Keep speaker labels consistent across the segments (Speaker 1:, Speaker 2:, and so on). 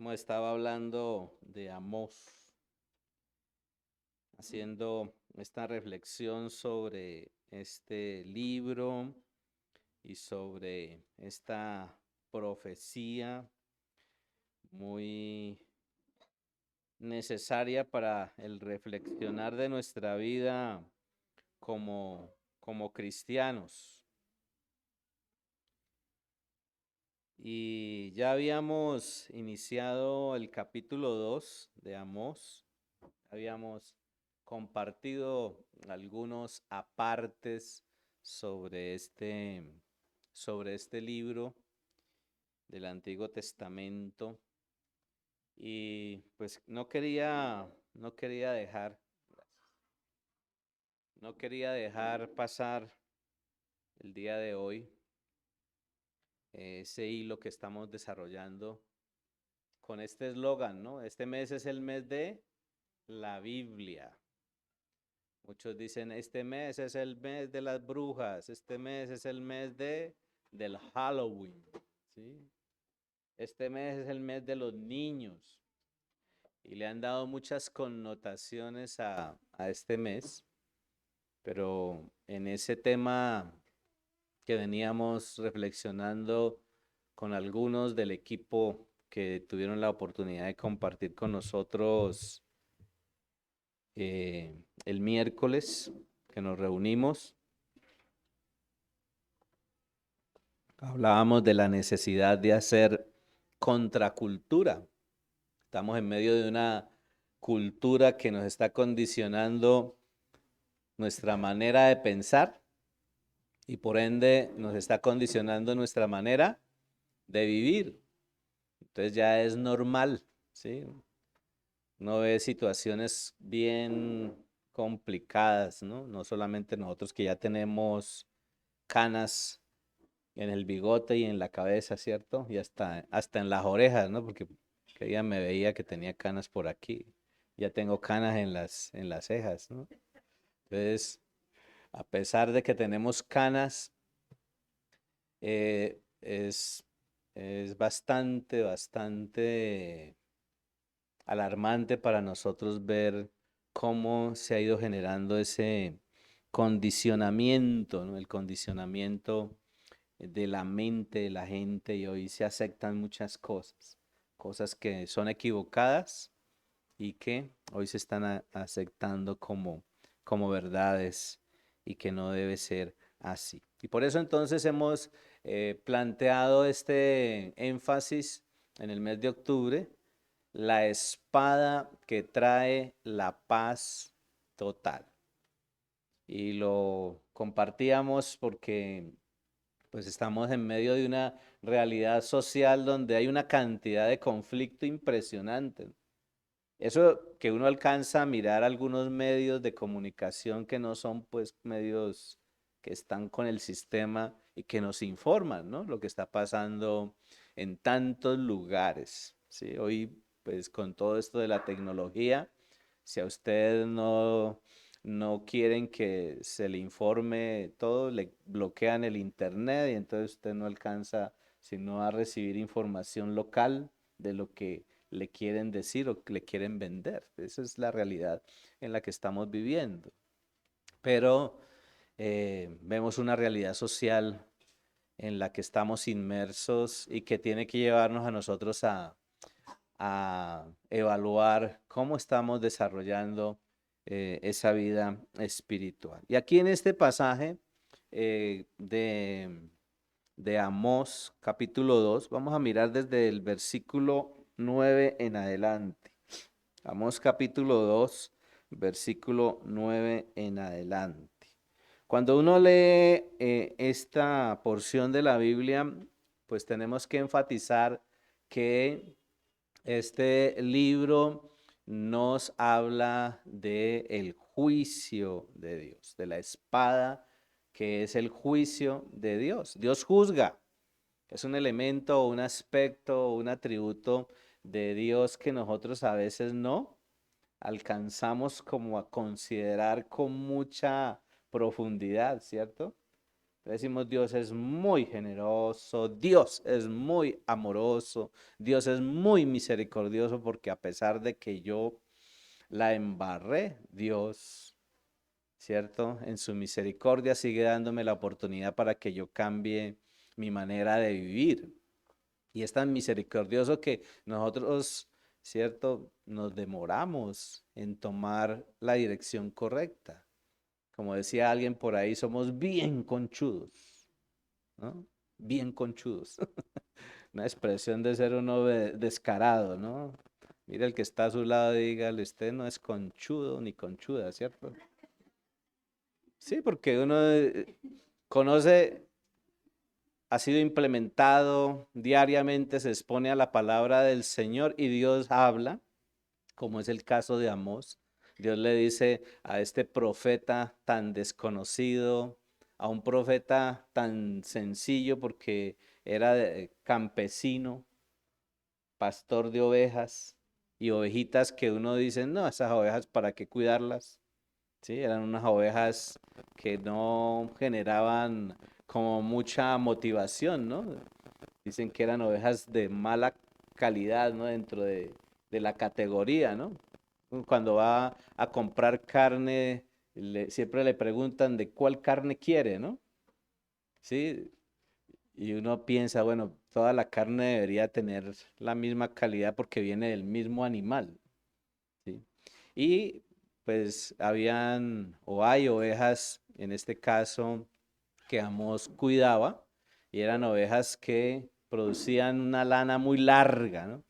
Speaker 1: Hemos estado hablando de Amós, haciendo esta reflexión sobre este libro y sobre esta profecía muy necesaria para el reflexionar de nuestra vida como cristianos. Y ya habíamos iniciado el capítulo 2 de Amós. Habíamos compartido algunos apartes sobre sobre este libro del Antiguo Testamento y pues no quería dejar pasar el día de hoy ese hilo que estamos desarrollando con este eslogan, ¿no? Este mes es el mes de la Biblia. Muchos dicen, este mes es el mes de las brujas, este mes es el mes del Halloween, ¿sí? Este mes es el mes de los niños. Y le han dado muchas connotaciones a este mes, pero en ese tema que veníamos reflexionando con algunos del equipo que tuvieron la oportunidad de compartir con nosotros el miércoles que nos reunimos, hablábamos de la necesidad de hacer contracultura. Estamos en medio de una cultura que nos está condicionando nuestra manera de pensar y por ende nos está condicionando nuestra manera de vivir. Entonces ya es normal, ¿sí? Uno ve situaciones bien complicadas, ¿no? No solamente nosotros que ya tenemos canas en el bigote y en la cabeza, ¿cierto? Y hasta en las orejas, ¿no? Porque que día me veía que tenía canas por aquí. Ya tengo canas en en las cejas, ¿no? Entonces, a pesar de que tenemos canas, eh, es, es bastante alarmante para nosotros ver cómo se ha ido generando ese condicionamiento, ¿no? El condicionamiento de la mente de la gente y hoy se aceptan muchas cosas, cosas que son equivocadas y que hoy se están aceptando como verdades y que no debe ser así. Y por eso entonces hemos planteado este énfasis en el mes de octubre, la espada que trae la paz total. Y lo compartíamos porque pues estamos en medio de una realidad social donde hay una cantidad de conflicto impresionante. Eso que uno alcanza a mirar algunos medios de comunicación que no son pues medios que están con el sistema y que nos informan, ¿no? Lo que está pasando en tantos lugares, ¿sí? Hoy pues con todo esto de la tecnología, si a usted no quieren que se le informe todo, le bloquean el internet y entonces usted no alcanza sino a recibir información local de lo que le quieren decir o que le quieren vender. Esa es la realidad en la que estamos viviendo. Pero vemos una realidad social en la que estamos inmersos y que tiene que llevarnos a nosotros a evaluar cómo estamos desarrollando esa vida espiritual. Y aquí en este pasaje de Amós, capítulo 2, vamos a mirar desde el versículo 9 en adelante. Amós capítulo 2, versículo 9 en adelante. Cuando uno lee esta porción de la Biblia, pues tenemos que enfatizar que este libro nos habla de el juicio de Dios, de la espada que es el juicio de Dios. Dios juzga, es un elemento, un aspecto, un atributo de Dios que nosotros a veces no alcanzamos como a considerar con mucha profundidad, ¿cierto? Decimos Dios es muy generoso, Dios es muy amoroso, Dios es muy misericordioso porque a pesar de que yo la embarré, Dios, ¿cierto? En su misericordia sigue dándome la oportunidad para que yo cambie mi manera de vivir. Y es tan misericordioso que nosotros, ¿cierto? Nos demoramos en tomar la dirección correcta. Como decía alguien por ahí, somos bien conchudos, ¿no? Bien conchudos. Una expresión de ser uno descarado, ¿no? Mira el que está a su lado y dígale, usted no es conchudo ni conchuda, ¿cierto? Sí, porque uno conoce, ha sido implementado diariamente, se expone a la palabra del Señor y Dios habla, como es el caso de Amós. Dios le dice a este profeta tan desconocido, a un profeta tan sencillo porque era campesino, pastor de ovejas y ovejitas que uno dice, no, esas ovejas, ¿para qué cuidarlas? Sí, eran unas ovejas que no generaban como mucha motivación, ¿no? Dicen que eran ovejas de mala calidad, ¿no? Dentro de la categoría, ¿no? Cuando va a comprar carne, siempre le preguntan de cuál carne quiere, ¿no? Sí, y uno piensa, bueno, toda la carne debería tener la misma calidad porque viene del mismo animal, ¿sí? Y pues habían o hay ovejas, en este caso, que Amós cuidaba, y eran ovejas que producían una lana muy larga, ¿no?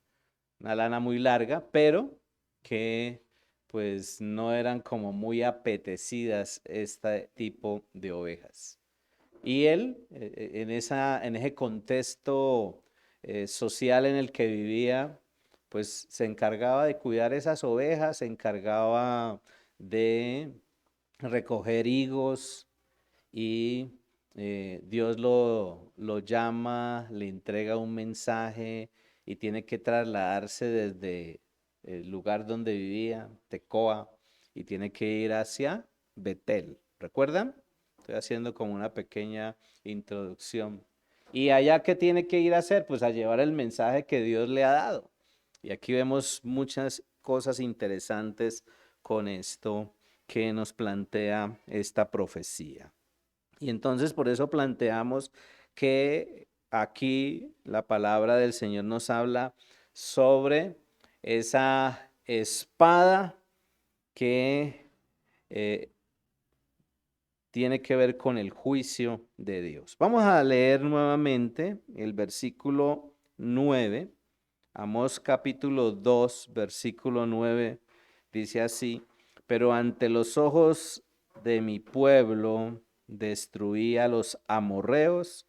Speaker 1: Una lana muy larga, pero que pues no eran como muy apetecidas este tipo de ovejas. Y él, en ese contexto social en el que vivía, pues se encargaba de cuidar esas ovejas, se encargaba de recoger higos y Dios lo llama, le entrega un mensaje y tiene que trasladarse desde el lugar donde vivía, Tecoa, y tiene que ir hacia Betel. ¿Recuerdan? Estoy haciendo como una pequeña introducción. ¿Y allá qué tiene que ir a hacer? Pues a llevar el mensaje que Dios le ha dado. Y aquí vemos muchas cosas interesantes con esto que nos plantea esta profecía. Y entonces por eso planteamos que aquí la palabra del Señor nos habla sobre esa espada que eh, tiene que ver con el juicio de Dios. Vamos a leer nuevamente el versículo 9. Amós capítulo 2, versículo 9, dice así, pero ante los ojos de mi pueblo destruí a los amorreos,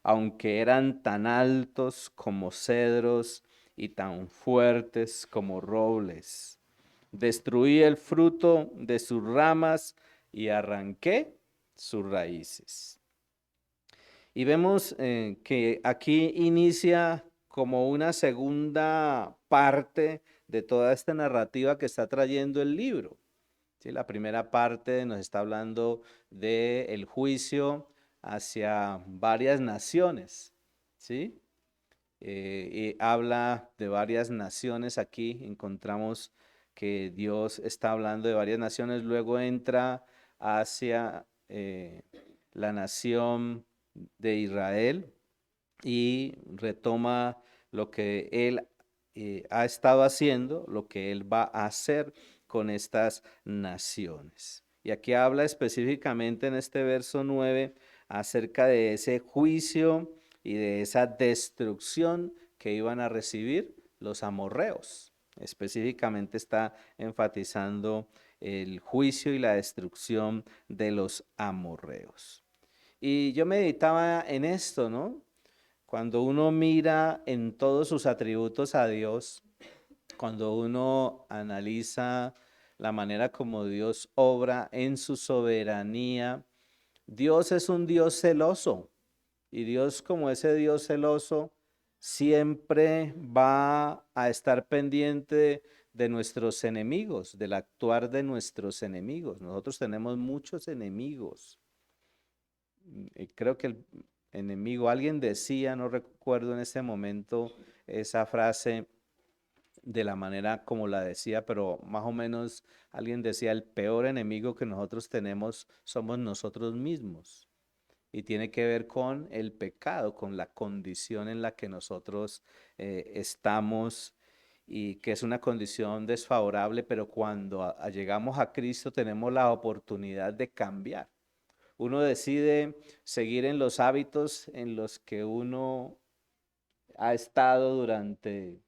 Speaker 1: aunque eran tan altos como cedros y tan fuertes como robles. Destruí el fruto de sus ramas y arranqué sus raíces. Y vemos que aquí inicia como una segunda parte de toda esta narrativa que está trayendo el libro. ¿Sí? La primera parte nos está hablando del juicio hacia varias naciones, ¿sí? Y habla de varias naciones aquí, encontramos que Dios está hablando de varias naciones, luego entra hacia la nación de Israel y retoma lo que él ha estado haciendo, lo que él va a hacer con estas naciones. Y aquí habla específicamente en este verso 9 acerca de ese juicio y de esa destrucción que iban a recibir los amorreos. Específicamente está enfatizando el juicio y la destrucción de los amorreos. Y yo meditaba en esto, ¿no? Cuando uno mira en todos sus atributos a Dios, cuando uno analiza la manera como Dios obra en su soberanía, Dios es un Dios celoso y Dios como ese Dios celoso siempre va a estar pendiente de nuestros enemigos, del actuar de nuestros enemigos. Nosotros tenemos muchos enemigos creo que el enemigo, alguien decía, no recuerdo en ese momento esa frase de la manera como la decía, pero más o menos alguien decía, el peor enemigo que nosotros tenemos somos nosotros mismos. Y tiene que ver con el pecado, con la condición en la que nosotros estamos y que es una condición desfavorable, pero cuando llegamos a Cristo tenemos la oportunidad de cambiar. Uno decide seguir en los hábitos en los que uno ha estado durante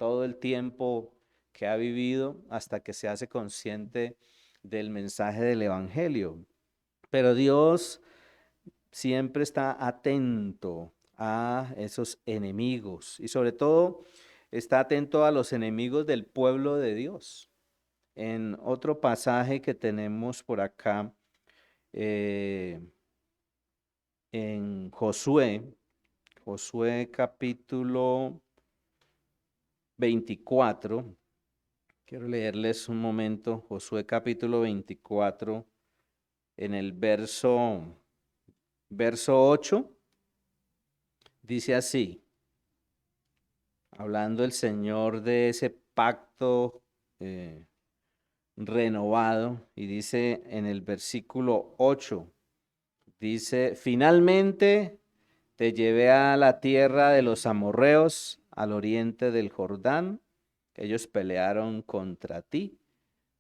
Speaker 1: todo el tiempo que ha vivido hasta que se hace consciente del mensaje del Evangelio. Pero Dios siempre está atento a esos enemigos y sobre todo está atento a los enemigos del pueblo de Dios. En otro pasaje que tenemos por acá, eh, en Josué capítulo 24, quiero leerles un momento, Josué capítulo 24, en el verso 8, dice así, hablando el Señor de ese pacto eh, renovado, y dice en el versículo 8, dice, finalmente te llevé a la tierra de los amorreos, al oriente del Jordán. Ellos pelearon contra ti,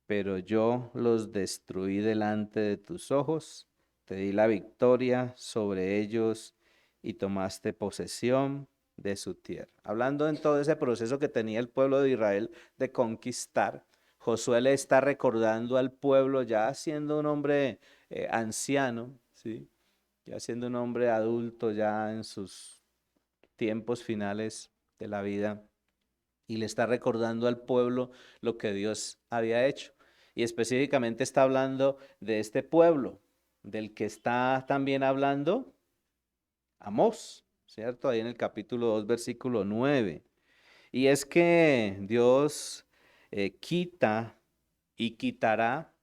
Speaker 1: pero yo los destruí delante de tus ojos. Te di la victoria sobre ellos y tomaste posesión de su tierra. Hablando en todo ese proceso que tenía el pueblo de Israel de conquistar, Josué le está recordando al pueblo, ya siendo un hombre anciano, ¿sí? Ya siendo un hombre adulto, ya en sus tiempos finales de la vida, y le está recordando al pueblo lo que Dios había hecho. Y específicamente está hablando de este pueblo, del que está también hablando Amós, ¿cierto? Ahí en el capítulo 2, versículo 9. Y es que Dios quita y quitará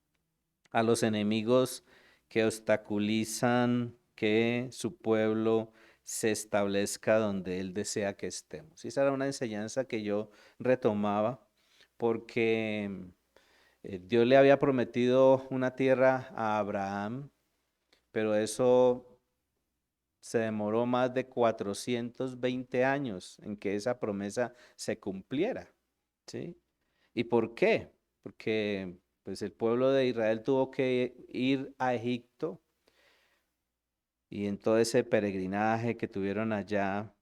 Speaker 1: a los enemigos que obstaculizan que su pueblo se establezca donde Él desea que estemos. Y esa era una enseñanza que yo retomaba porque Dios le había prometido una tierra a Abraham, pero eso se demoró más de 420 años en que esa promesa se cumpliera, ¿sí? ¿Y por qué? Porque pues el pueblo de Israel tuvo que ir a Egipto y en todo ese peregrinaje que tuvieron allá,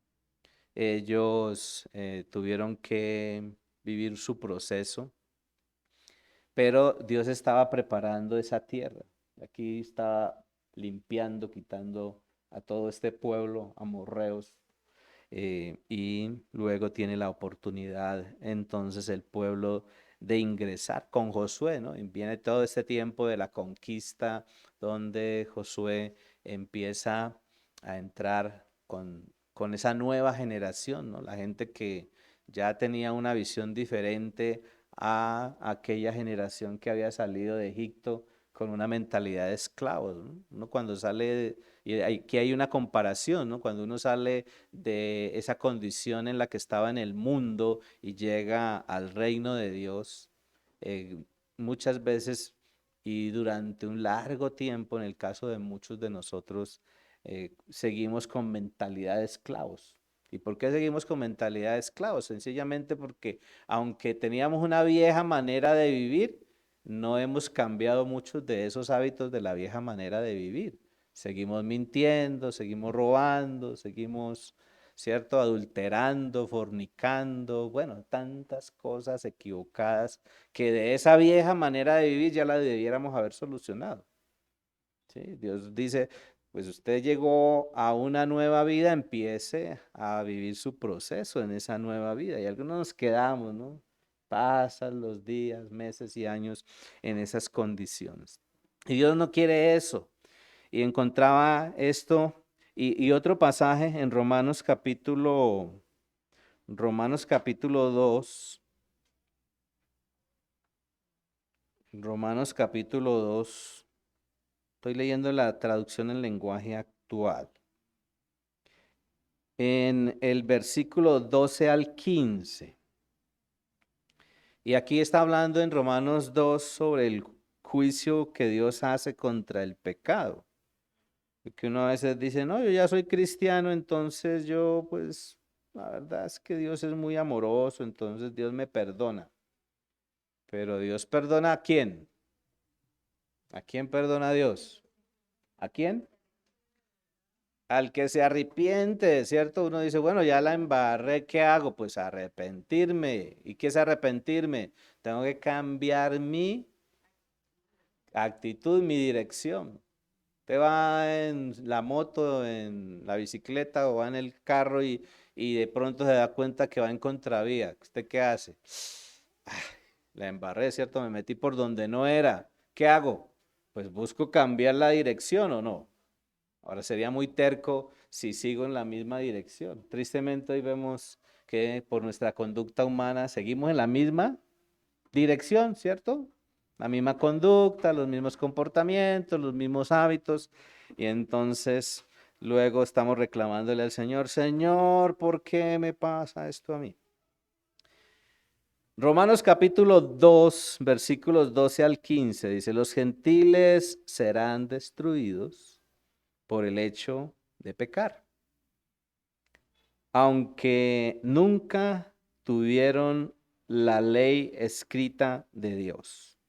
Speaker 1: ellos tuvieron que vivir su proceso, pero Dios estaba preparando esa tierra. Aquí estaba limpiando, quitando a todo este pueblo amorreos, y luego tiene la oportunidad entonces el pueblo de ingresar con Josué, ¿no? Y viene todo este tiempo de la conquista donde Josué empieza a entrar con esa nueva generación, ¿no? La gente que ya tenía una visión diferente a aquella generación que había salido de Egipto con una mentalidad de esclavos, ¿no? Uno cuando sale, y aquí hay una comparación, ¿no? Cuando uno sale de esa condición en la que estaba en el mundo y llega al reino de Dios, eh, muchas veces y durante un largo tiempo, en el caso de muchos de nosotros, seguimos con mentalidad de esclavos. ¿Y por qué seguimos con mentalidad de esclavos? Sencillamente porque aunque teníamos una vieja manera de vivir, no hemos cambiado muchos de esos hábitos de la vieja manera de vivir. Seguimos mintiendo, seguimos robando, seguimos, ¿cierto? Adulterando, fornicando, bueno, tantas cosas equivocadas que de esa vieja manera de vivir ya la debiéramos haber solucionado. ¿Sí? Dios dice, pues usted llegó a una nueva vida, empiece a vivir su proceso en esa nueva vida. Y algunos nos quedamos, ¿no? Pasan los días, meses y años en esas condiciones. Y Dios no quiere eso. Y encontraba esto y otro pasaje en Romanos capítulo 2, Romanos capítulo 2. Estoy leyendo la traducción en lenguaje actual. actual. En el versículo 12 al 15. Y aquí está hablando en Romanos 2 sobre el juicio que Dios hace contra el pecado. Que uno a veces dice, no, yo ya soy cristiano, entonces yo, pues, la verdad es que Dios es muy amoroso, entonces Dios me perdona. Pero Dios perdona ¿a quién? ¿A quién perdona Dios? ¿A quién? Al que se arrepiente, ¿cierto? Uno dice, bueno, ya la embarré, ¿qué hago? Pues arrepentirme. ¿Y qué es arrepentirme? Tengo que cambiar mi actitud, mi dirección. Usted va en la moto, en la bicicleta o va en el carro y de pronto se da cuenta que va en contravía. ¿Usted qué hace? Ay, la embarré, ¿cierto? Me metí por donde no era. ¿Qué hago? Pues busco cambiar la dirección o no. Ahora sería muy terco si sigo en la misma dirección. Tristemente hoy vemos que por nuestra conducta humana seguimos en la misma dirección, ¿cierto? La misma conducta, los mismos comportamientos, los mismos hábitos. Y entonces luego estamos reclamándole al Señor, Señor, ¿por qué me pasa esto a mí? Romanos capítulo 2, versículos 12 al 15, dice, los gentiles serán destruidos por el hecho de pecar, aunque nunca tuvieron la ley escrita de Dios.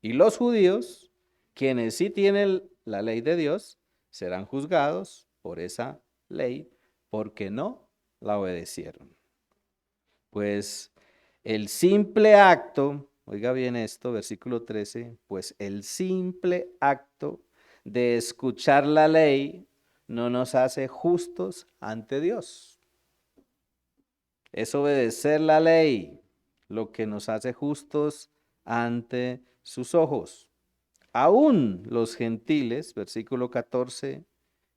Speaker 1: Y los judíos, quienes sí tienen la ley de Dios, serán juzgados por esa ley porque no la obedecieron. Pues el simple acto, oiga bien esto, versículo 13, pues el simple acto de escuchar la ley no nos hace justos ante Dios. Es obedecer la ley lo que nos hace justos ante sus ojos. Aún los gentiles, versículo 14,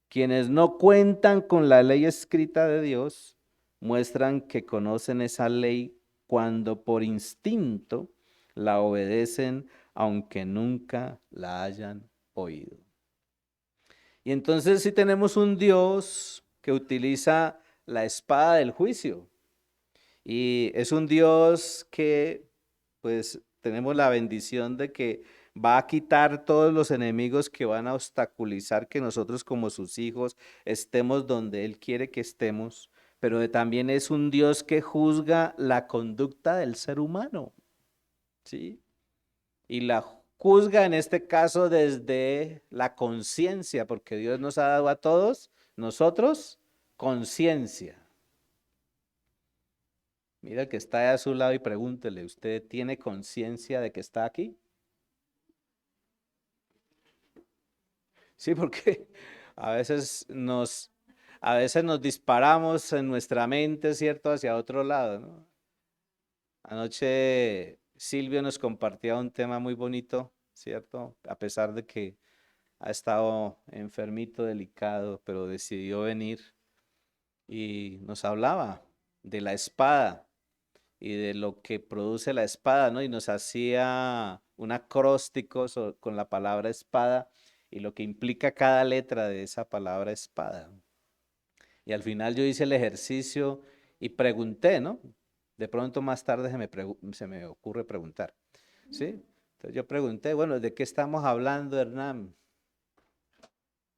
Speaker 1: quienes no cuentan con la ley escrita de Dios, muestran que conocen esa ley cuando por instinto la obedecen, aunque nunca la hayan oído. Y entonces sí tenemos un Dios que utiliza la espada del juicio. Y es un Dios que, pues, tenemos la bendición de que va a quitar todos los enemigos que van a obstaculizar que nosotros como sus hijos estemos donde Él quiere que estemos, pero también es un Dios que juzga la conducta del ser humano, ¿sí? Y la juzga en este caso desde la conciencia, porque Dios nos ha dado a todos nosotros conciencia. Mira el que está a su lado y pregúntele, ¿usted tiene conciencia de que está aquí? Sí, porque a veces nos, a veces nos disparamos en nuestra mente, ¿cierto?, hacia otro lado, ¿no? Anoche Silvio nos compartía un tema muy bonito, ¿cierto? A pesar de que ha estado enfermito, delicado, pero decidió venir y nos hablaba de la espada y de lo que produce la espada, ¿no? Y nos hacía un acróstico con la palabra espada y lo que implica cada letra de esa palabra espada. Y al final yo hice el ejercicio y pregunté, ¿no? De pronto más tarde se me ocurre preguntar, ¿sí? Entonces yo pregunté, bueno, ¿de qué estamos hablando, Hernán?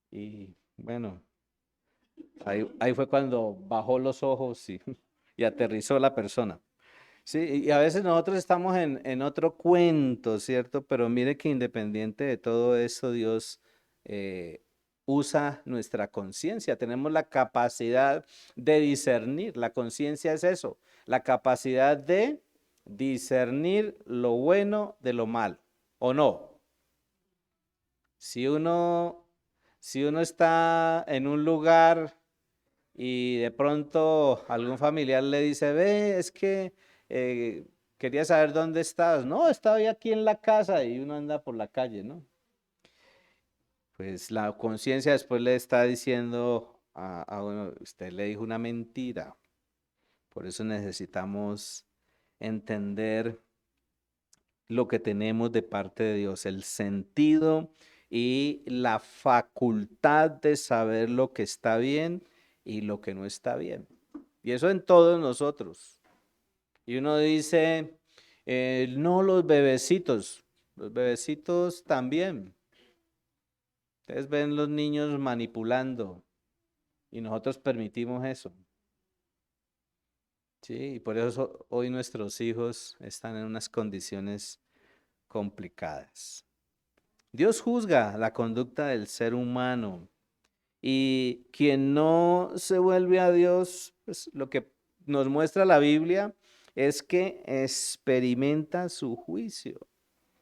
Speaker 1: Y bueno, ahí fue cuando bajó los ojos y aterrizó la persona. Sí, y a veces nosotros estamos en otro cuento, ¿cierto? Pero mire que independiente de todo eso, Dios eh, usa nuestra conciencia. Tenemos la capacidad de discernir. La conciencia es eso, la capacidad de discernir lo bueno de lo malo, ¿o no? Si uno, si uno está en un lugar y de pronto algún familiar le dice, ve, es que quería saber dónde estás. No, estaba aquí en la casa y uno anda por la calle, ¿no? Pues la conciencia después le está diciendo a uno, usted le dijo una mentira. Por eso necesitamos entender lo que tenemos de parte de Dios, el sentido y la facultad de saber lo que está bien y lo que no está bien. Y eso en todos nosotros. Y uno dice, no, los bebecitos también. Ustedes ven los niños manipulando y nosotros permitimos eso. Sí, y por eso hoy nuestros hijos están en unas condiciones complicadas. Dios juzga la conducta del ser humano y quien no se vuelve a Dios, pues lo que nos muestra la Biblia es que experimenta su juicio.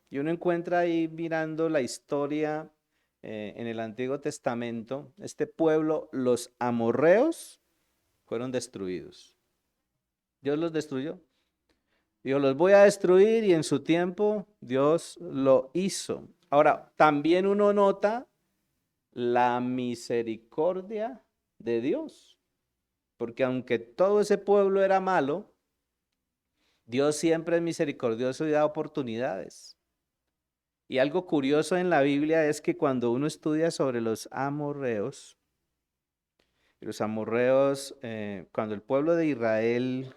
Speaker 1: Y uno encuentra ahí mirando la historia en el Antiguo Testamento, este pueblo, los amorreos, fueron destruidos. Dios los destruyó. Dios los voy a destruir y en su tiempo Dios lo hizo. Ahora, también uno nota la misericordia de Dios, porque aunque todo ese pueblo era malo, Dios siempre es misericordioso y da oportunidades. Y algo curioso en la Biblia es que cuando uno estudia sobre los amorreos, cuando el pueblo de Israel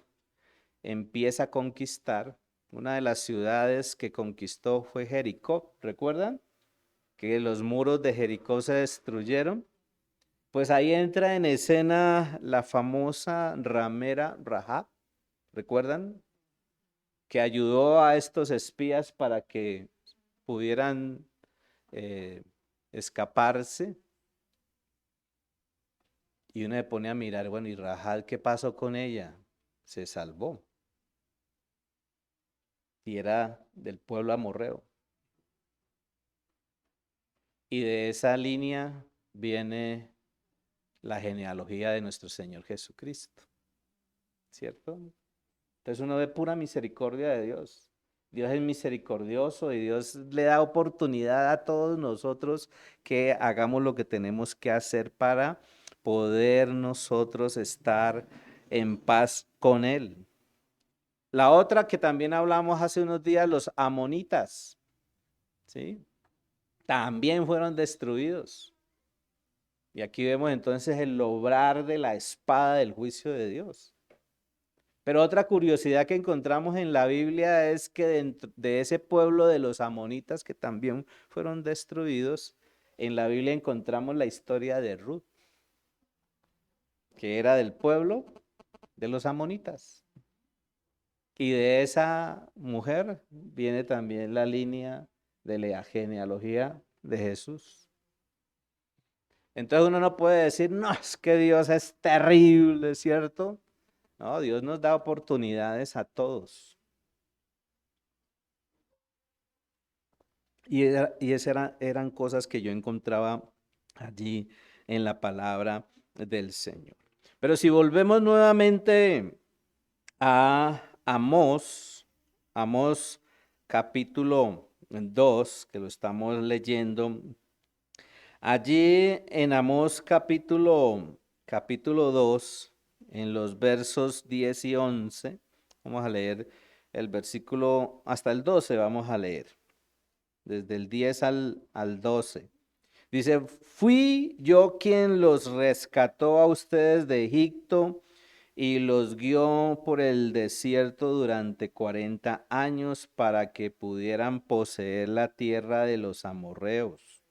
Speaker 1: empieza a conquistar, una de las ciudades que conquistó fue Jericó, ¿recuerdan? Que los muros de Jericó se destruyeron. Pues ahí entra en escena la famosa ramera Rahab, ¿recuerdan? Que ayudó a estos espías para que pudieran eh, escaparse. Y uno se pone a mirar, bueno, ¿y Rahab qué pasó con ella? Se salvó. Y era del pueblo amorreo. Y de esa línea viene la genealogía de nuestro Señor Jesucristo, ¿cierto? Entonces uno ve pura misericordia de Dios. Dios es misericordioso y Dios le da oportunidad a todos nosotros que hagamos lo que tenemos que hacer para poder nosotros estar en paz con Él. La otra que también hablamos hace unos días, los amonitas, ¿sí? También fueron destruidos. Y aquí vemos entonces el obrar de la espada del juicio de Dios. Pero otra curiosidad que encontramos en la Biblia es que dentro de ese pueblo de los amonitas que también fueron destruidos, en la Biblia encontramos la historia de Ruth, que era del pueblo de los amonitas. Y de esa mujer viene también la línea de la genealogía de Jesús. Entonces uno no puede decir, no, es que Dios es terrible, ¿cierto? No, Dios nos da oportunidades a todos. Y esas eran cosas que yo encontraba allí en la palabra del Señor. Pero si volvemos nuevamente a Amós capítulo 2, que lo estamos leyendo, allí en Amós capítulo 2, en los versos 10 y 11, vamos a leer el versículo hasta el 12, vamos a leer, desde el 10 al 12. Dice, fui yo quien los rescató a ustedes de Egipto y los guió por el desierto durante 40 años para que pudieran poseer la tierra de los amorreos.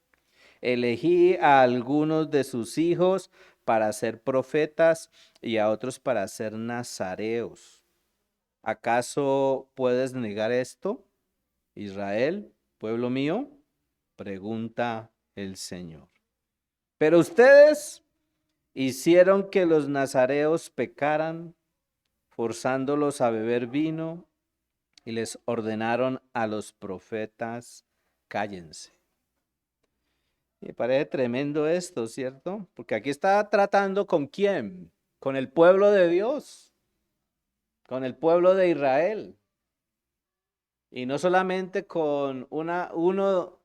Speaker 1: Elegí a algunos de sus hijos para ser profetas y a otros para ser nazareos. ¿Acaso puedes negar esto, Israel, pueblo mío? Pregunta el Señor. Pero ustedes hicieron que los nazareos pecaran, forzándolos a beber vino, y les ordenaron a los profetas, cállense. Me parece tremendo esto, ¿cierto? Porque aquí está tratando con quién, con el pueblo de Dios, con el pueblo de Israel. Y no solamente con uno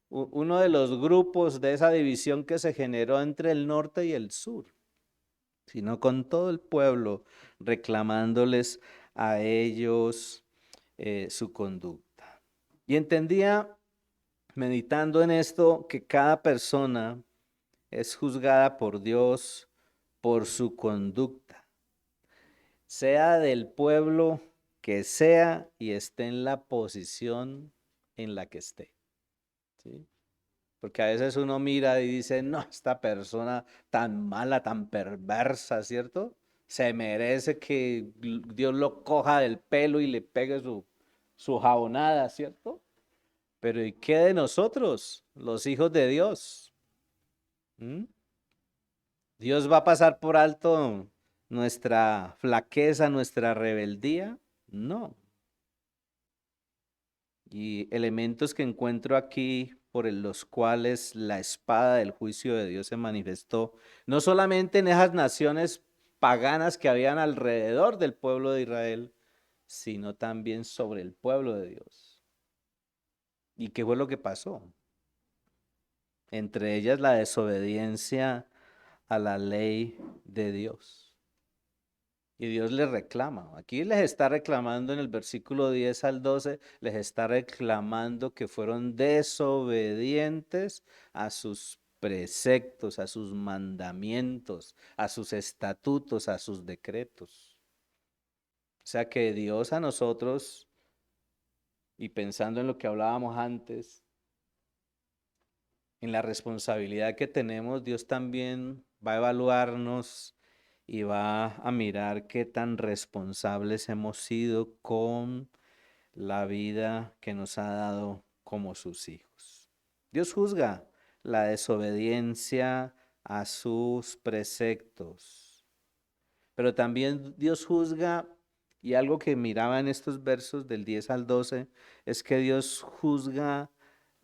Speaker 1: de los grupos de esa división que se generó entre el norte y el sur, sino con todo el pueblo reclamándoles a ellos su conducta. Y entendía meditando en esto, que cada persona es juzgada por Dios por su conducta, sea del pueblo que sea y esté en la posición en la que esté, ¿sí? Porque a veces uno mira y dice, no, esta persona tan mala, tan perversa, ¿cierto? Se merece que Dios lo coja del pelo y le pegue su jabonada, ¿cierto? Pero ¿y qué de nosotros, los hijos de Dios? ¿Mm? ¿Dios va a pasar por alto nuestra flaqueza, nuestra rebeldía? No. Y elementos que encuentro aquí por los cuales la espada del juicio de Dios se manifestó, no solamente en esas naciones paganas que habían alrededor del pueblo de Israel, sino también sobre el pueblo de Dios. ¿Y qué fue lo que pasó? Entre ellas la desobediencia a la ley de Dios. Y Dios les reclama. Aquí les está reclamando en el versículo 10 al 12, les está reclamando que fueron desobedientes a sus preceptos, a sus mandamientos, a sus estatutos, a sus decretos. O sea que Dios a nosotros, y pensando en lo que hablábamos antes, en la responsabilidad que tenemos, Dios también va a evaluarnos y va a mirar qué tan responsables hemos sido con la vida que nos ha dado como sus hijos. Dios juzga la desobediencia a sus preceptos, pero también Dios juzga, y algo que miraba en estos versos del 10 al 12, es que Dios juzga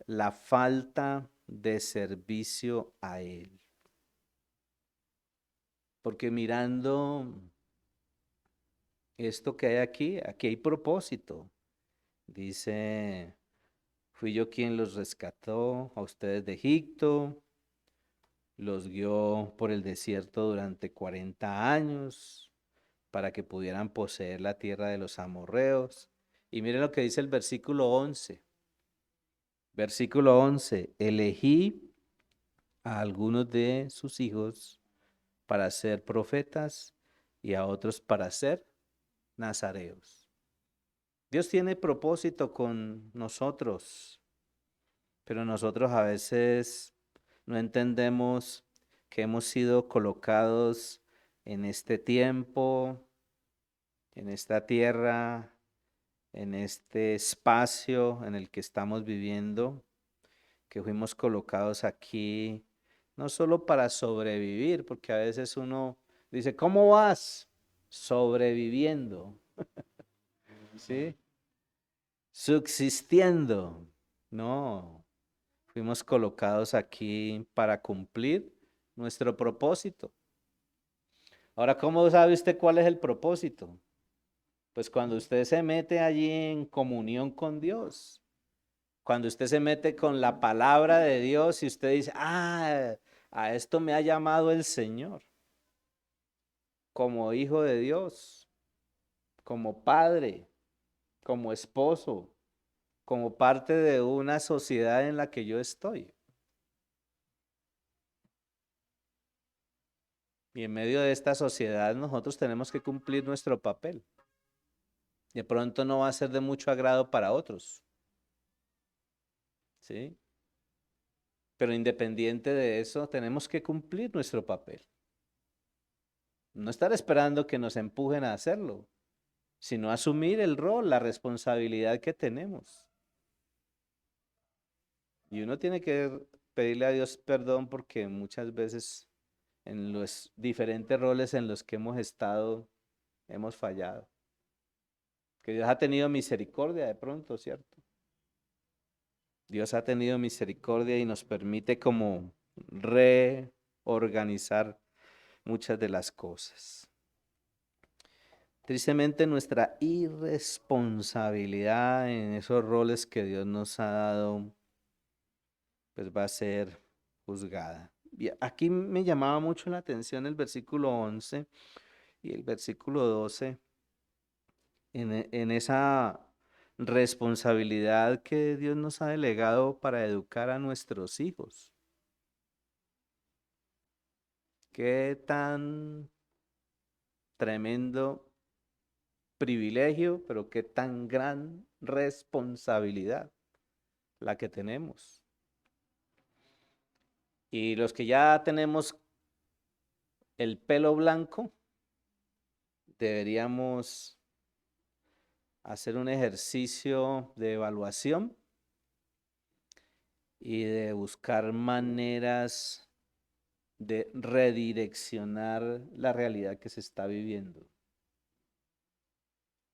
Speaker 1: la falta de servicio a Él. Porque mirando esto que hay aquí, aquí hay propósito. Dice, fui yo quien los rescató a ustedes de Egipto, los guió por el desierto durante 40 años para que pudieran poseer la tierra de los amorreos. Y miren lo que dice el versículo 11. Versículo 11, elegí a algunos de sus hijos para ser profetas y a otros para ser nazareos. Dios tiene propósito con nosotros, pero nosotros a veces no entendemos que hemos sido colocados en este tiempo, en esta tierra, en este espacio en el que estamos viviendo, que fuimos colocados aquí no solo para sobrevivir, porque a veces uno dice, ¿cómo vas? Sobreviviendo, ¿sí? Subsistiendo. No, fuimos colocados aquí para cumplir nuestro propósito. Ahora, ¿cómo sabe usted cuál es el propósito? Pues cuando usted se mete allí en comunión con Dios, cuando usted se mete con la palabra de Dios y usted dice, a esto me ha llamado el Señor, como hijo de Dios, como padre, como esposo, como parte de una sociedad en la que yo estoy. Y en medio de esta sociedad nosotros tenemos que cumplir nuestro papel. De pronto no va a ser de mucho agrado para otros, ¿sí? Pero independiente de eso, tenemos que cumplir nuestro papel. No estar esperando que nos empujen a hacerlo, sino asumir el rol, la responsabilidad que tenemos. Y uno tiene que pedirle a Dios perdón porque muchas veces en los diferentes roles en los que hemos estado, hemos fallado. Que Dios ha tenido misericordia de pronto, ¿cierto? Dios ha tenido misericordia y nos permite como reorganizar muchas de las cosas. Tristemente nuestra irresponsabilidad en esos roles que Dios nos ha dado, pues va a ser juzgada. Y aquí me llamaba mucho la atención el versículo 11 y el versículo 12. En esa responsabilidad que Dios nos ha delegado para educar a nuestros hijos. Qué tan tremendo privilegio, pero qué tan gran responsabilidad la que tenemos. Y los que ya tenemos el pelo blanco, deberíamos hacer un ejercicio de evaluación y de buscar maneras de redireccionar la realidad que se está viviendo.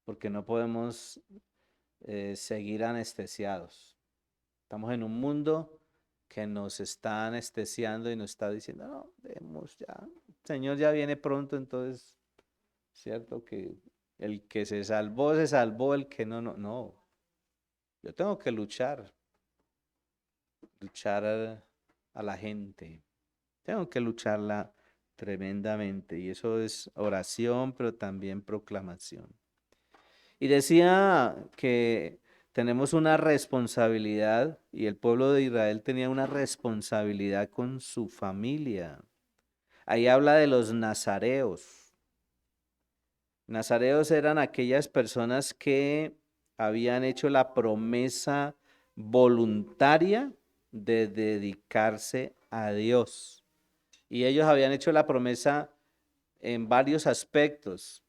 Speaker 1: Porque no podemos seguir anestesiados. Estamos en un mundo que nos está anestesiando y nos está diciendo, no, debemos ya, el Señor ya viene pronto, entonces, cierto que el que se salvó, el que no, no, no. Yo tengo que luchar a la gente. Tengo que lucharla tremendamente y eso es oración, pero también proclamación. Y decía que tenemos una responsabilidad y el pueblo de Israel tenía una responsabilidad con su familia. Ahí habla de los nazareos. Nazareos eran aquellas personas que habían hecho la promesa voluntaria de dedicarse a Dios. Y ellos habían hecho la promesa en varios aspectos.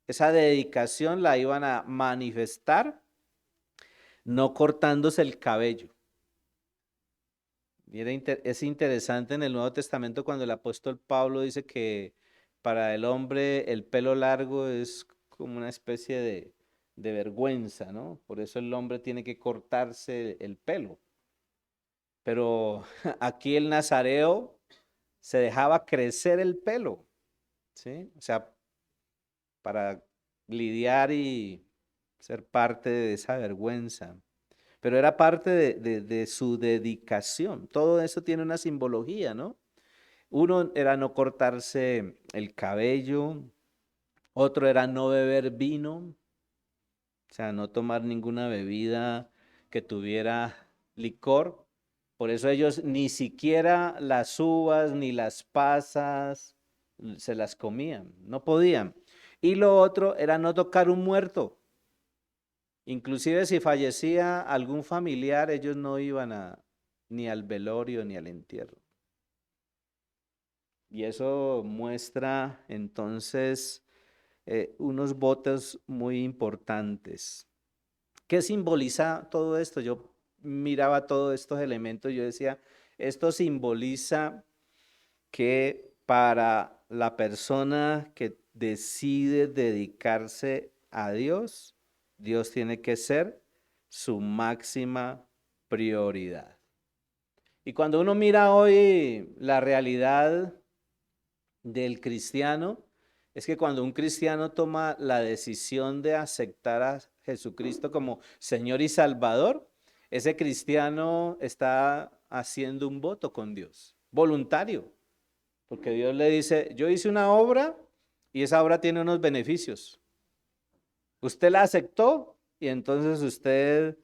Speaker 1: Esa dedicación la iban a manifestar no cortándose el cabello. Y es interesante en el Nuevo Testamento cuando el apóstol Pablo dice que para el hombre el pelo largo es como una especie de vergüenza, ¿no? Por eso el hombre tiene que cortarse el pelo. Pero aquí el nazareo se dejaba crecer el pelo, ¿sí? O sea, para lidiar y ser parte de esa vergüenza. Pero era parte de su dedicación. Todo eso tiene una simbología, ¿no? Uno era no cortarse el cabello, otro era no beber vino, o sea, no tomar ninguna bebida que tuviera licor. Por eso ellos ni siquiera las uvas ni las pasas se las comían, no podían. Y lo otro era no tocar un muerto. Inclusive si fallecía algún familiar, ellos no iban ni al velorio ni al entierro. Y eso muestra entonces unos votos muy importantes. ¿Qué simboliza todo esto? Yo miraba todos estos elementos y yo decía, esto simboliza que para la persona que decide dedicarse a Dios, Dios tiene que ser su máxima prioridad. Y cuando uno mira hoy la realidad del cristiano, es que cuando un cristiano toma la decisión de aceptar a Jesucristo como Señor y Salvador, ese cristiano está haciendo un voto con Dios, voluntario. Porque Dios le dice, yo hice una obra y esa obra tiene unos beneficios. Usted la aceptó y entonces usted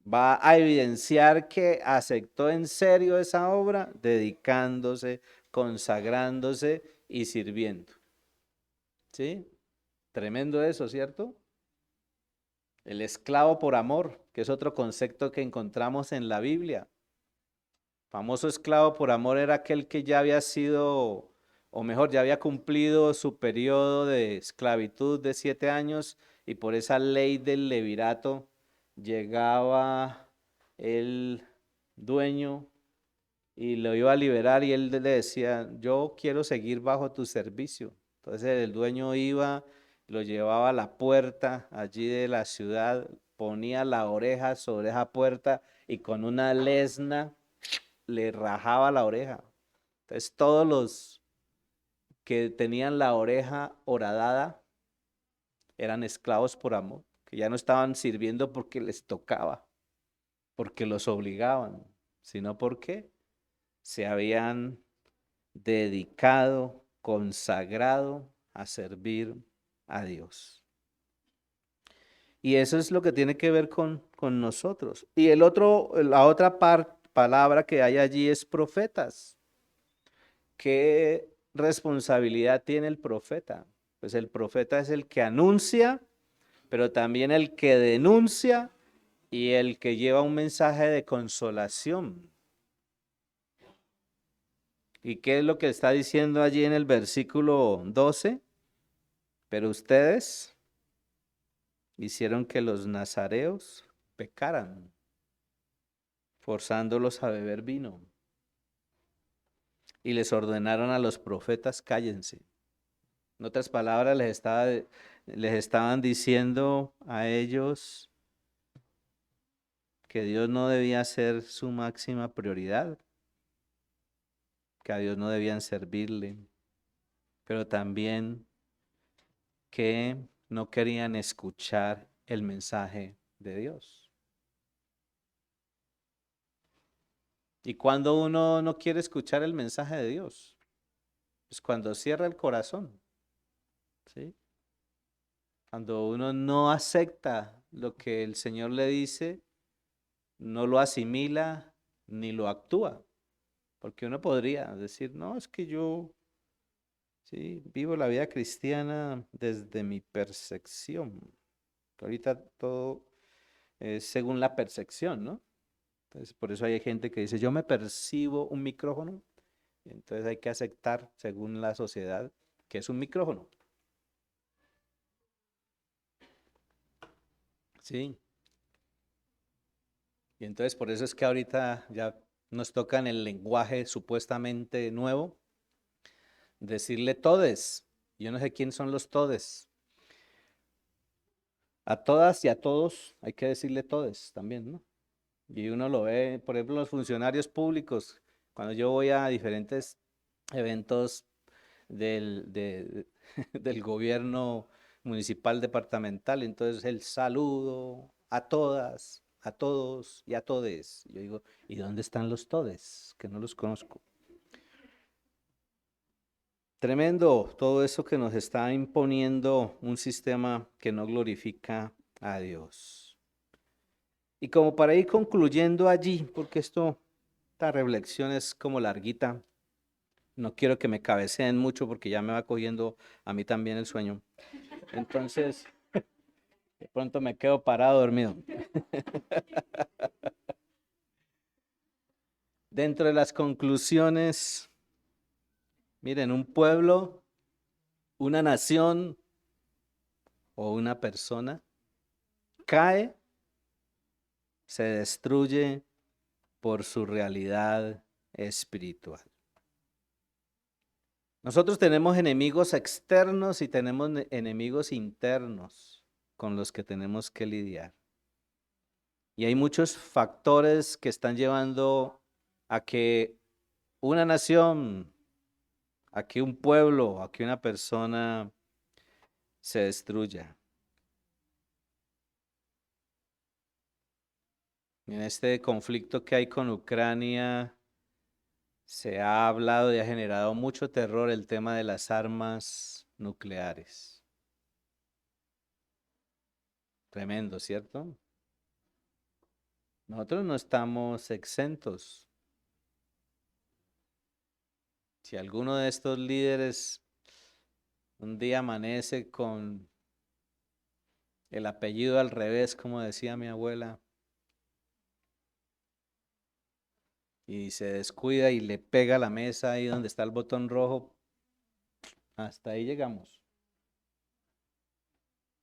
Speaker 1: va a evidenciar que aceptó en serio esa obra, dedicándose, consagrándose y sirviendo. ¿Sí? Tremendo eso, ¿cierto? El esclavo por amor, que es otro concepto que encontramos en la Biblia. Famoso esclavo por amor era aquel que ya había sido, o mejor, ya había cumplido su periodo de esclavitud de 7 años y por esa ley del levirato llegaba el dueño y lo iba a liberar y él le decía, yo quiero seguir bajo tu servicio. Entonces el dueño iba, lo llevaba a la puerta allí de la ciudad, ponía la oreja sobre esa puerta y con una lesna le rajaba la oreja. Entonces todos los que tenían la oreja horadada eran esclavos por amor, que ya no estaban sirviendo porque les tocaba, porque los obligaban, sino porque se habían dedicado, consagrado a servir a Dios. Y eso es lo que tiene que ver con nosotros. Y la otra palabra que hay allí es profetas. ¿Qué responsabilidad tiene el profeta? Pues el profeta es el que anuncia, pero también el que denuncia y el que lleva un mensaje de consolación. ¿Y qué es lo que está diciendo allí en el versículo 12? Pero ustedes hicieron que los nazareos pecaran, forzándolos a beber vino. Y les ordenaron a los profetas, cállense. En otras palabras, les estaban diciendo a ellos que Dios no debía ser su máxima prioridad, que a Dios no debían servirle, pero también que no querían escuchar el mensaje de Dios. ¿Y cuando uno no quiere escuchar el mensaje de Dios? Pues cuando cierra el corazón, ¿sí? Cuando uno no acepta lo que el Señor le dice, no lo asimila ni lo actúa. Porque uno podría decir, no, es que yo sí, vivo la vida cristiana desde mi percepción. Ahorita todo es según la percepción, ¿no? Entonces, por eso hay gente que dice, yo me percibo un micrófono. Entonces hay que aceptar, según la sociedad, que es un micrófono. Sí. Y entonces por eso es que ahorita ya nos toca en el lenguaje supuestamente nuevo decirle todes. Yo no sé quién son los todes. A todas y a todos hay que decirle todes también, ¿no? Y uno lo ve, por ejemplo, los funcionarios públicos. Cuando yo voy a diferentes eventos del gobierno municipal departamental, entonces el saludo a todas, a todos y a todes. Yo digo, ¿y dónde están los todes? Que no los conozco. Tremendo todo eso que nos está imponiendo un sistema que no glorifica a Dios. Y como para ir concluyendo allí, porque esta reflexión es como larguita, no quiero que me cabeceen mucho porque ya me va cogiendo a mí también el sueño. Entonces, de pronto me quedo parado dormido. Dentro de las conclusiones, miren, un pueblo, una nación o una persona cae, se destruye por su realidad espiritual. Nosotros tenemos enemigos externos y tenemos enemigos internos con los que tenemos que lidiar. Y hay muchos factores que están llevando a que una nación, a que un pueblo, a que una persona se destruya. En este conflicto que hay con Ucrania, se ha hablado y ha generado mucho terror el tema de las armas nucleares. Tremendo, ¿cierto? Nosotros no estamos exentos. Si alguno de estos líderes un día amanece con el apellido al revés, como decía mi abuela, y se descuida y le pega a la mesa ahí donde está el botón rojo, hasta ahí llegamos.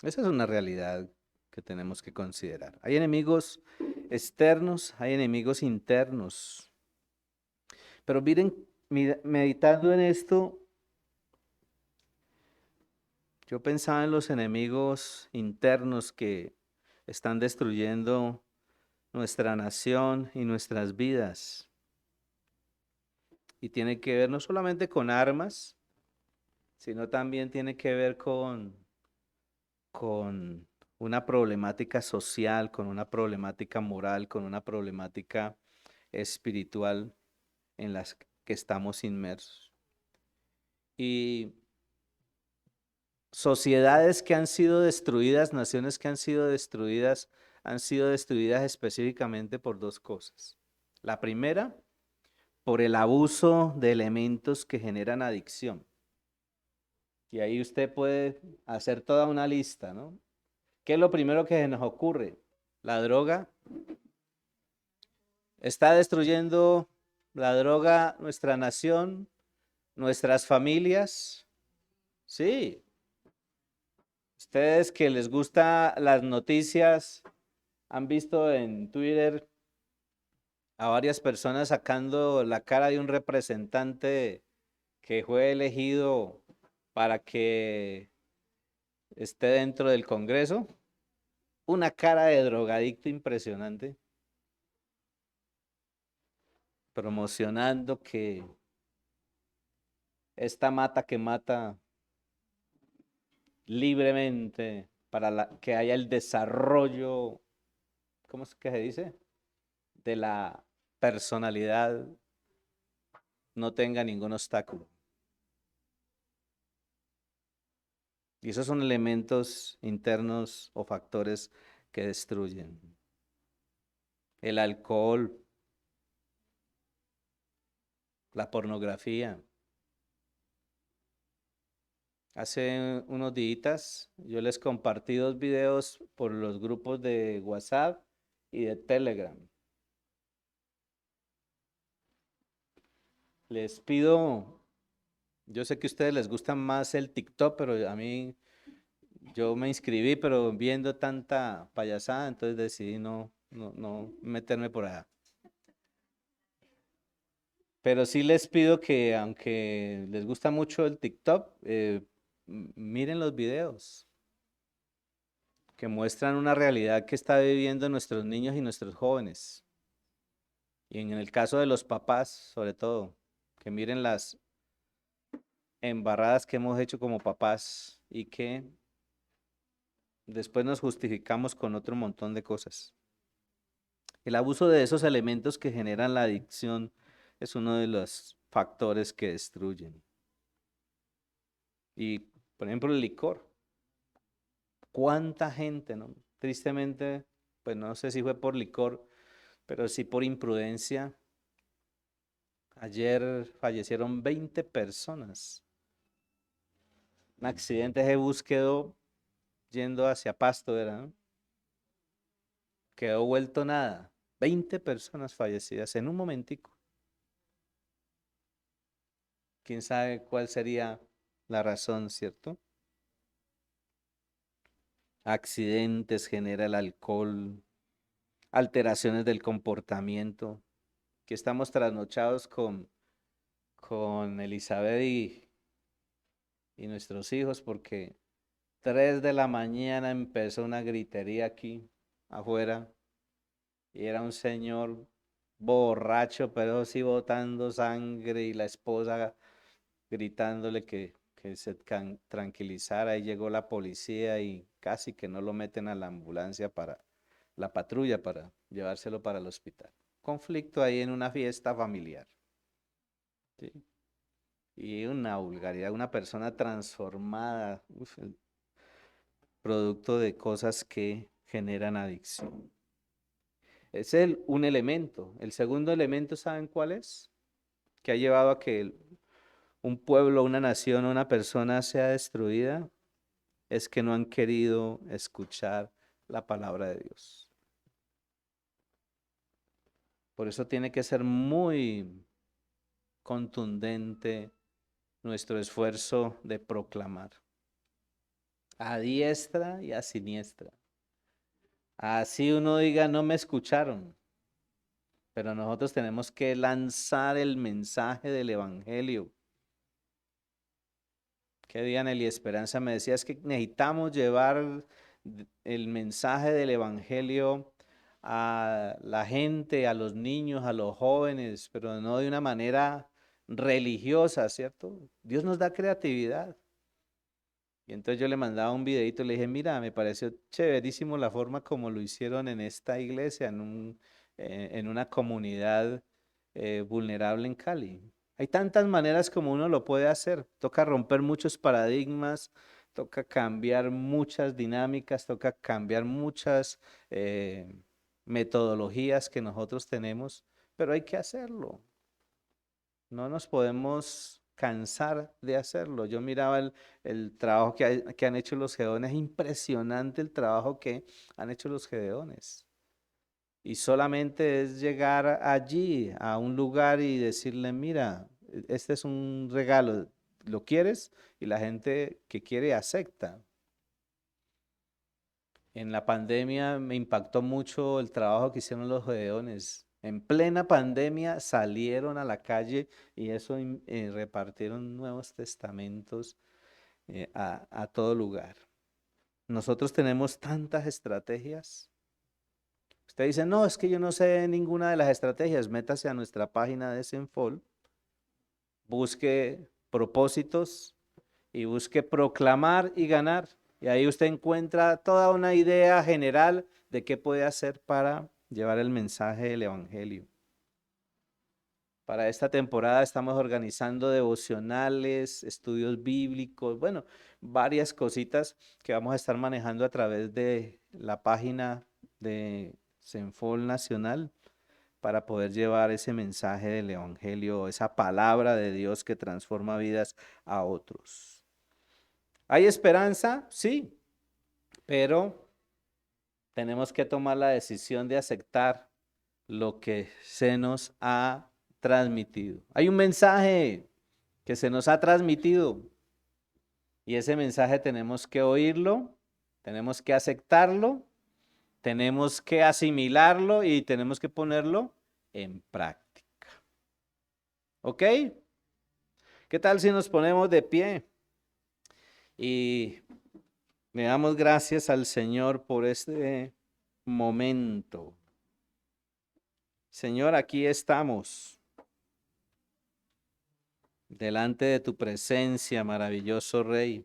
Speaker 1: Esa es una realidad que tenemos que considerar. Hay enemigos externos, hay enemigos internos. Pero miren, meditando en esto, yo pensaba en los enemigos internos que están destruyendo nuestra nación y nuestras vidas. Y tiene que ver no solamente con armas, sino también tiene que ver con una problemática social, con una problemática moral, con una problemática espiritual en las que estamos inmersos. Y sociedades que han sido destruidas, naciones que han sido destruidas específicamente por dos cosas. La primera, por el abuso de elementos que generan adicción. Y ahí usted puede hacer toda una lista, ¿no? ¿Qué es lo primero que se nos ocurre? La droga. Está destruyendo la droga nuestra nación, nuestras familias. Sí. Ustedes que les gusta las noticias, han visto en Twitter a varias personas sacando la cara de un representante que fue elegido para que esté dentro del Congreso. Una cara de drogadicto impresionante, promocionando que esta mata que mata libremente para que haya el desarrollo, ¿cómo es que se dice? De la personalidad, no tenga ningún obstáculo. Y esos son elementos internos o factores que destruyen. El alcohol, la pornografía. Hace unos días yo les compartí 2 videos por los grupos de WhatsApp y de Telegram. Les pido, yo sé que a ustedes les gusta más el TikTok, pero a mí yo me inscribí, pero viendo tanta payasada, entonces decidí no meterme por allá. Pero sí les pido que, aunque les gusta mucho el TikTok, miren los videos que muestran una realidad que está viviendo nuestros niños y nuestros jóvenes. Y en el caso de los papás, sobre todo, que miren las embarradas que hemos hecho como papás y que después nos justificamos con otro montón de cosas. El abuso de esos elementos que generan la adicción es uno de los factores que destruyen. Y, por ejemplo, el licor. ¿Cuánta gente, no? Tristemente, pues no sé si fue por licor, pero sí por imprudencia. Ayer fallecieron 20 personas. Un accidente de bus quedó yendo hacia Pasto, ¿verdad? ¿No? Quedó vuelto nada. 20 personas fallecidas en un momentico. ¿Quién sabe cuál sería la razón, cierto? Accidentes genera el alcohol, alteraciones del comportamiento, que estamos trasnochados con Elizabeth y nuestros hijos porque 3 de la mañana empezó una gritería aquí afuera y era un señor borracho, pero sí botando sangre y la esposa gritándole que se tranquilizara y llegó la policía y casi que no lo meten a la ambulancia para la patrulla para llevárselo para el hospital. Conflicto ahí en una fiesta familiar. ¿Sí? Y una vulgaridad, una persona transformada, producto de cosas que generan adicción. Es un elemento. El segundo elemento, ¿saben cuál es? Que ha llevado a que un pueblo, una nación, una persona sea destruida, es que no han querido escuchar la palabra de Dios. Por eso tiene que ser muy contundente nuestro esfuerzo de proclamar, a diestra y a siniestra. Así uno diga, no me escucharon, pero nosotros tenemos que lanzar el mensaje del Evangelio. Que día Nelly Esperanza me decía, es que necesitamos llevar el mensaje del Evangelio a la gente, a los niños, a los jóvenes, pero no de una manera religiosa, ¿cierto? Dios nos da creatividad. Y entonces yo le mandaba un videito y le dije, mira, me pareció chéverísimo la forma como lo hicieron en esta iglesia, en una comunidad vulnerable en Cali. Hay tantas maneras como uno lo puede hacer. Toca romper muchos paradigmas, toca cambiar muchas dinámicas, toca cambiar muchas metodologías que nosotros tenemos, pero hay que hacerlo. No nos podemos cansar de hacerlo. Yo miraba el trabajo que han hecho los gedeones, es impresionante el trabajo que han hecho los gedeones. Y solamente es llegar allí, a un lugar y decirle, mira, este es un regalo, ¿lo quieres? Y la gente que quiere acepta. En la pandemia me impactó mucho el trabajo que hicieron los gedeones. En plena pandemia salieron a la calle y eso repartieron nuevos testamentos a todo lugar. Nosotros tenemos tantas estrategias. Usted dice, no, es que yo no sé ninguna de las estrategias. Métase a nuestra página de Zenfol, busque propósitos y busque proclamar y ganar. Y ahí usted encuentra toda una idea general de qué puede hacer para llevar el mensaje del Evangelio. Para esta temporada estamos organizando devocionales, estudios bíblicos, bueno, varias cositas que vamos a estar manejando a través de la página de Zenfol Nacional para poder llevar ese mensaje del Evangelio, esa palabra de Dios que transforma vidas a otros. ¿Hay esperanza? Sí, pero tenemos que tomar la decisión de aceptar lo que se nos ha transmitido. Hay un mensaje que se nos ha transmitido y ese mensaje tenemos que oírlo, tenemos que aceptarlo, tenemos que asimilarlo y tenemos que ponerlo en práctica. ¿Ok? ¿Qué tal si nos ponemos de pie y le damos gracias al Señor por este momento? Señor, aquí estamos, delante de tu presencia, maravilloso Rey.